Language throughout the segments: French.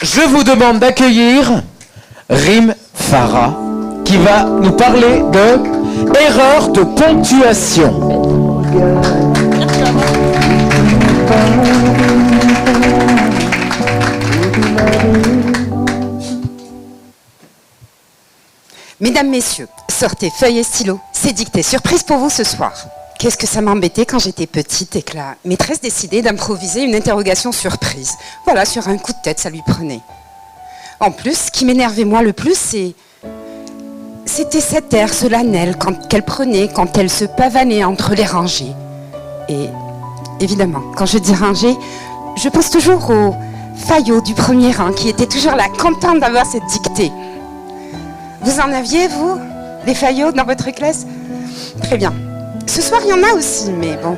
Je vous demande d'accueillir Rim Farah qui va nous parler de erreur de ponctuation. Mesdames, messieurs, sortez feuilles et stylos. C'est dicté surprise pour vous ce soir. Qu'est-ce que ça m'embêtait quand j'étais petite et que la maîtresse décidait d'improviser une interrogation surprise. Voilà, sur un coup de tête, ça lui prenait. En plus, ce qui m'énervait moi le plus, c'était cet air solennel qu'elle prenait quand elle se pavanait entre les rangées. Et évidemment, quand je dis rangées, je pense toujours au Fayot du premier rang qui était toujours là, content d'avoir cette dictée. Vous en aviez, vous, des Fayots dans votre classe? Très bien. Ce soir, il y en a aussi, mais bon,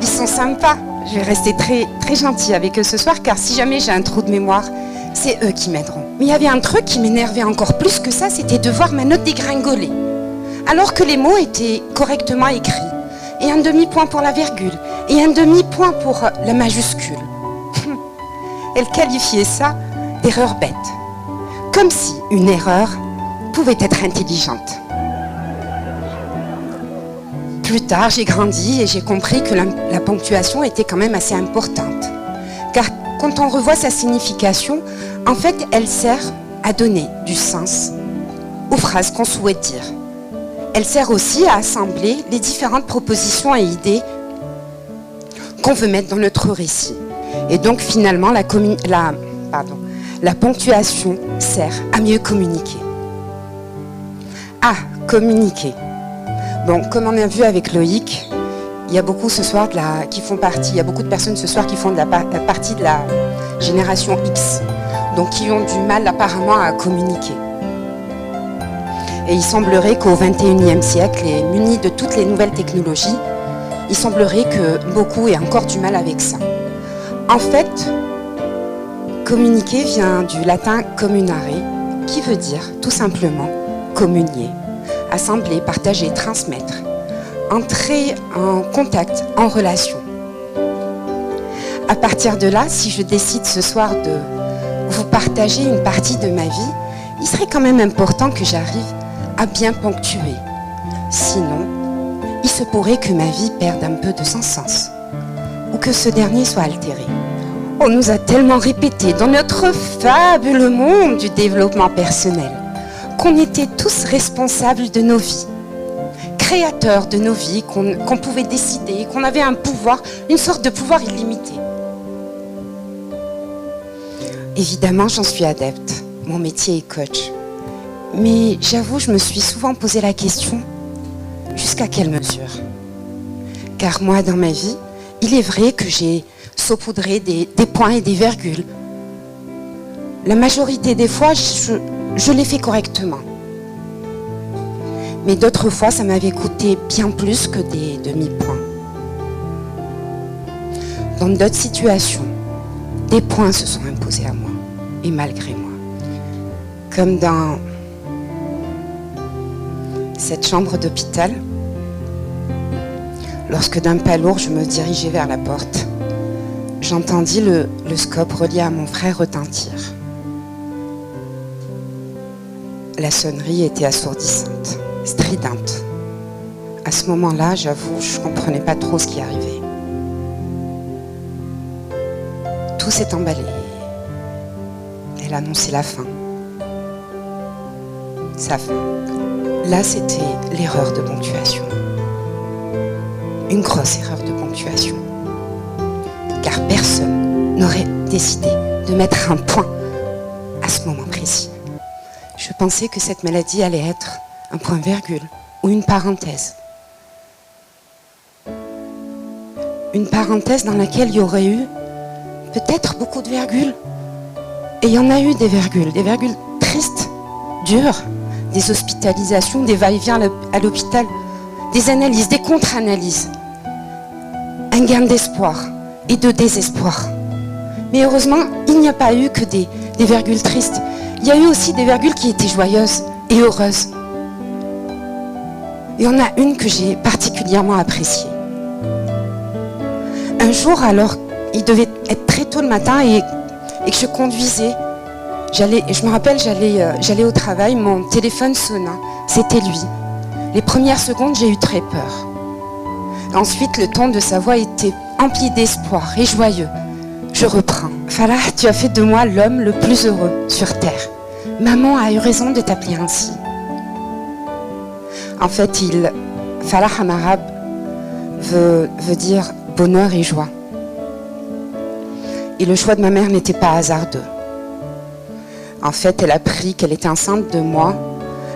ils sont sympas. Je vais rester très, très gentille avec eux ce soir, car si jamais j'ai un trou de mémoire, c'est eux qui m'aideront. Mais il y avait un truc qui m'énervait encore plus que ça, c'était de voir ma note dégringoler. Alors que les mots étaient correctement écrits. Et un demi-point pour la virgule. Et un demi-point pour la majuscule. Elle qualifiait ça d'erreur bête. Comme si une erreur pouvait être intelligente. Plus tard, j'ai grandi et j'ai compris que la ponctuation était quand même assez importante. Car quand on revoit sa signification, en fait, elle sert à donner du sens aux phrases qu'on souhaite dire. Elle sert aussi à assembler les différentes propositions et idées qu'on veut mettre dans notre récit. Et donc, finalement, la ponctuation sert à mieux communiquer. Ah, communiquer. Bon, comme on a vu avec Loïc, il y a beaucoup ce soir il y a beaucoup de personnes ce soir qui font partie de la génération X, donc qui ont du mal apparemment à communiquer. Et il semblerait qu'au XXIe siècle, et munis de toutes les nouvelles technologies, il semblerait que beaucoup aient encore du mal avec ça. En fait, communiquer vient du latin communare, qui veut dire tout simplement communier, assembler, partager, transmettre, entrer en contact, en relation. À partir de là, si je décide ce soir de vous partager une partie de ma vie, il serait quand même important que j'arrive à bien ponctuer. Sinon, il se pourrait que ma vie perde un peu de son sens, ou que ce dernier soit altéré. On nous a tellement répété dans notre fabuleux monde du développement personnel qu'on était tous responsables de nos vies, créateurs de nos vies, qu'on pouvait décider, qu'on avait un pouvoir, une sorte de pouvoir illimité. Évidemment, j'en suis adepte. Mon métier est coach. Mais j'avoue, je me suis souvent posé la question, jusqu'à quelle mesure? Car moi, dans ma vie, il est vrai que j'ai saupoudré des points et des virgules. La majorité des fois, je l'ai fait correctement. Mais d'autres fois, ça m'avait coûté bien plus que des demi-points. Dans d'autres situations, des points se sont imposés à moi, et malgré moi. Comme dans cette chambre d'hôpital, lorsque d'un pas lourd, je me dirigeais vers la porte, j'entendis le scope relié à mon frère retentir. La sonnerie était assourdissante, stridente. À ce moment-là, j'avoue, je ne comprenais pas trop ce qui arrivait. Tout s'est emballé. Elle annonçait la fin. Sa fin. Là, c'était l'erreur de ponctuation. Une grosse erreur de ponctuation. Car personne n'aurait décidé de mettre un point à ce moment précis. Je pensais que cette maladie allait être un point-virgule ou une parenthèse. Une parenthèse dans laquelle il y aurait eu peut-être beaucoup de virgules. Et il y en a eu des virgules tristes, dures, des hospitalisations, des va-et-vient à l'hôpital, des analyses, des contre-analyses. Un gain d'espoir et de désespoir. Mais heureusement, il n'y a pas eu que des virgules tristes. Il y a eu aussi des virgules qui étaient joyeuses et heureuses. Il y en a une que j'ai particulièrement appréciée. Un jour, alors, il devait être très tôt le matin et et que je conduisais, je me rappelle, j'allais au travail, mon téléphone sonna, c'était lui. Les premières secondes, j'ai eu très peur. Ensuite, le ton de sa voix était empli d'espoir et joyeux. Je reprends. Falah, tu as fait de moi l'homme le plus heureux sur terre. Maman a eu raison de t'appeler ainsi. En fait, Falah en arabe veut dire bonheur et joie. Et le choix de ma mère n'était pas hasardeux. En fait, elle a appris qu'elle était enceinte de moi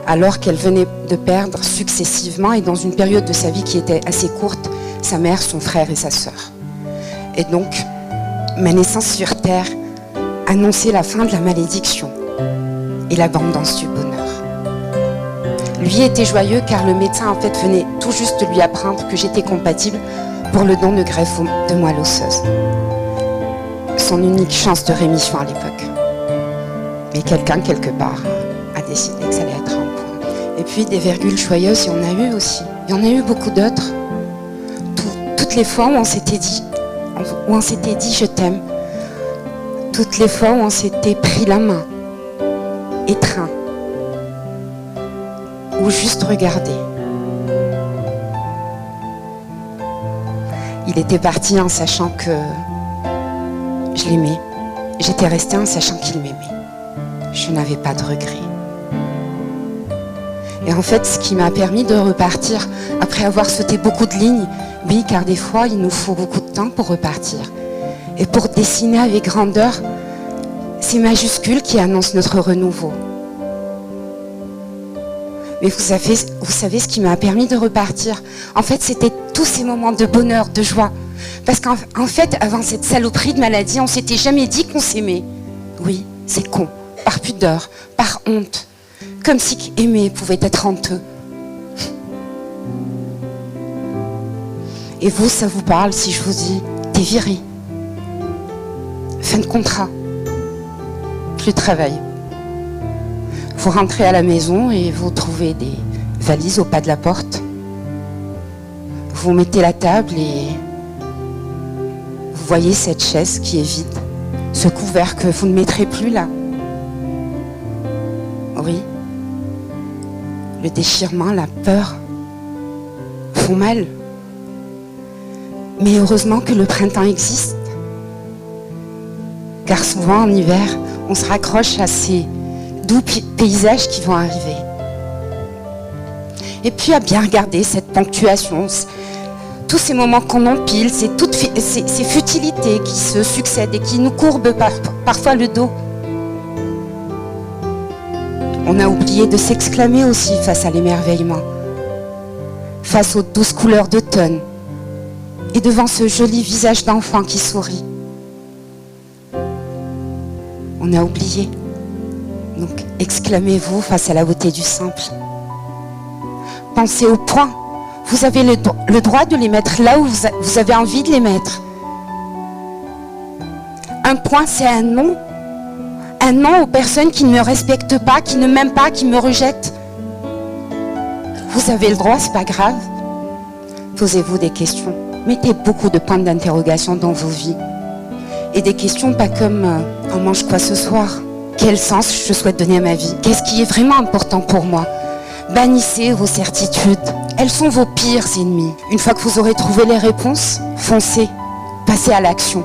alors qu'elle venait de perdre successivement et dans une période de sa vie qui était assez courte, sa mère, son frère et sa sœur. Et donc, ma naissance sur terre annonçait la fin de la malédiction et l'abondance du bonheur. Lui était joyeux car le médecin en fait venait tout juste de lui apprendre que j'étais compatible pour le don de greffe de moelle osseuse. Son unique chance de rémission à l'époque. Mais quelqu'un quelque part a décidé que ça allait être un point. Et puis des virgules joyeuses, il y en a eu aussi. Il y en a eu beaucoup d'autres. Toutes les fois où on s'était dit je t'aime. Toutes les fois où on s'était pris la main, étreint, ou juste regardé. Il était parti en sachant que je l'aimais. J'étais restée en sachant qu'il m'aimait. Je n'avais pas de regrets. Et en fait, ce qui m'a permis de repartir, après avoir sauté beaucoup de lignes, oui, car des fois, il nous faut beaucoup de temps pour repartir. Et pour dessiner avec grandeur ces majuscules qui annoncent notre renouveau. Mais vous savez ce qui m'a permis de repartir. En fait, c'était tous ces moments de bonheur, de joie. Parce qu'en fait, avant cette saloperie de maladie, on s'était jamais dit qu'on s'aimait. Oui, c'est con. Par pudeur, par honte. Comme si aimer pouvait être honteux. Et vous, ça vous parle si je vous dis, t'es viré. Fin de contrat. Plus de travail. Vous rentrez à la maison et vous trouvez des valises au pas de la porte. Vous mettez la table et vous voyez cette chaise qui est vide. Ce couvert que vous ne mettrez plus là. Oui. Le déchirement, la peur font mal. Mais heureusement que le printemps existe. Car souvent en hiver, on se raccroche à ces doux paysages qui vont arriver. Et puis à bien regarder cette ponctuation, tous ces moments qu'on empile, ces futilités qui se succèdent et qui nous courbent parfois le dos. On a oublié de s'exclamer aussi face à l'émerveillement, face aux douces couleurs d'automne et devant ce joli visage d'enfant qui sourit. On a oublié. Donc, exclamez-vous face à la beauté du simple. Pensez aux points. Vous avez le droit de les mettre là où vous avez envie de les mettre. Un point, c'est un nom. Un nom aux personnes qui ne me respectent pas, qui ne m'aiment pas, qui me rejettent. Vous avez le droit, c'est pas grave. Posez-vous des questions. Mettez beaucoup de points d'interrogation dans vos vies. Et des questions pas comme on mange quoi ce soir? Quel sens je souhaite donner à ma vie? Qu'est-ce qui est vraiment important pour moi? Bannissez vos certitudes. Elles sont vos pires ennemis. Une fois que vous aurez trouvé les réponses, foncez, passez à l'action.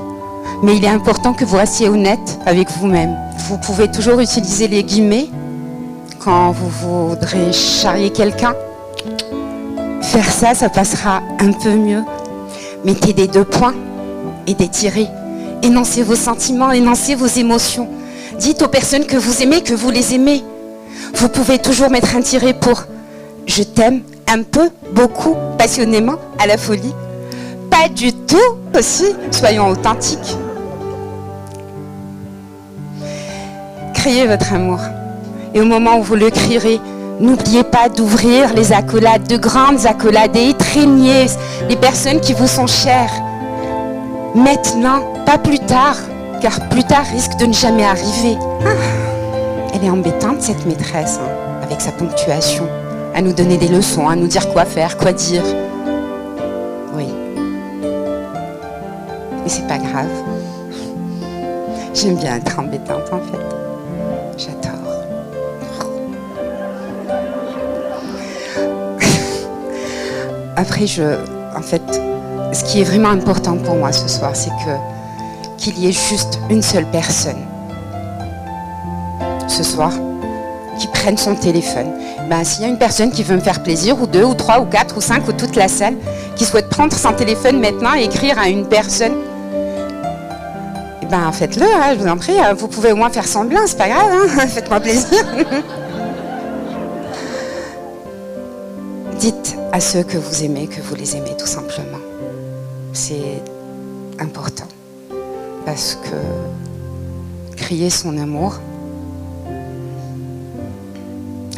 Mais il est important que vous restiez honnête avec vous-même. Vous pouvez toujours utiliser les guillemets quand vous voudrez charrier quelqu'un. Faire ça, ça passera un peu mieux. Mettez des 2 points et des tirets. Énoncez vos sentiments, énoncez vos émotions. Dites aux personnes que vous aimez, que vous les aimez. Vous pouvez toujours mettre un tiret pour « je t'aime » un peu, beaucoup, passionnément, à la folie. Pas du tout aussi, soyons authentiques. Criez votre amour. Et au moment où vous le crierez, n'oubliez pas d'ouvrir les accolades, de grandes accolades, et étreignez les personnes qui vous sont chères. Maintenant, pas plus tard, car plus tard risque de ne jamais arriver. Elle est embêtante cette maîtresse, avec sa ponctuation, à nous donner des leçons, à nous dire quoi faire, quoi dire. Oui. Mais c'est pas grave. J'aime bien être embêtante en fait. J'adore. Après, en fait, ce qui est vraiment important pour moi ce soir, c'est qu'il y ait juste une seule personne ce soir qui prenne son téléphone. Ben, s'il y a une personne qui veut me faire plaisir, ou deux, ou trois, ou quatre, ou cinq, ou toute la salle, qui souhaite prendre son téléphone maintenant et écrire à une personne, ben faites-le, hein, je vous en prie. Vous pouvez au moins faire semblant, c'est pas grave, hein, faites-moi plaisir. Dites à ceux que vous aimez que vous les aimez tout simplement. C'est important. Parce que crier son amour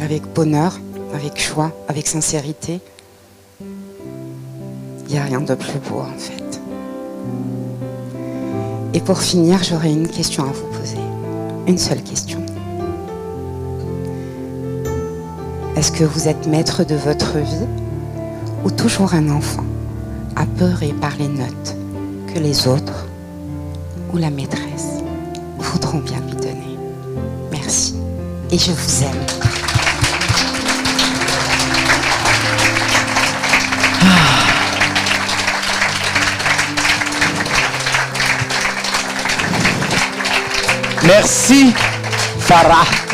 avec bonheur, avec joie, avec sincérité, il n'y a rien de plus beau en fait. Et pour finir, j'aurais une question à vous poser. Une seule question. Est-ce que vous êtes maître de votre vie ou toujours un enfant, apeuré par les notes que les autres ou la maîtresse voudront bien lui donner? Merci. Et je vous aime. Merci, Farah.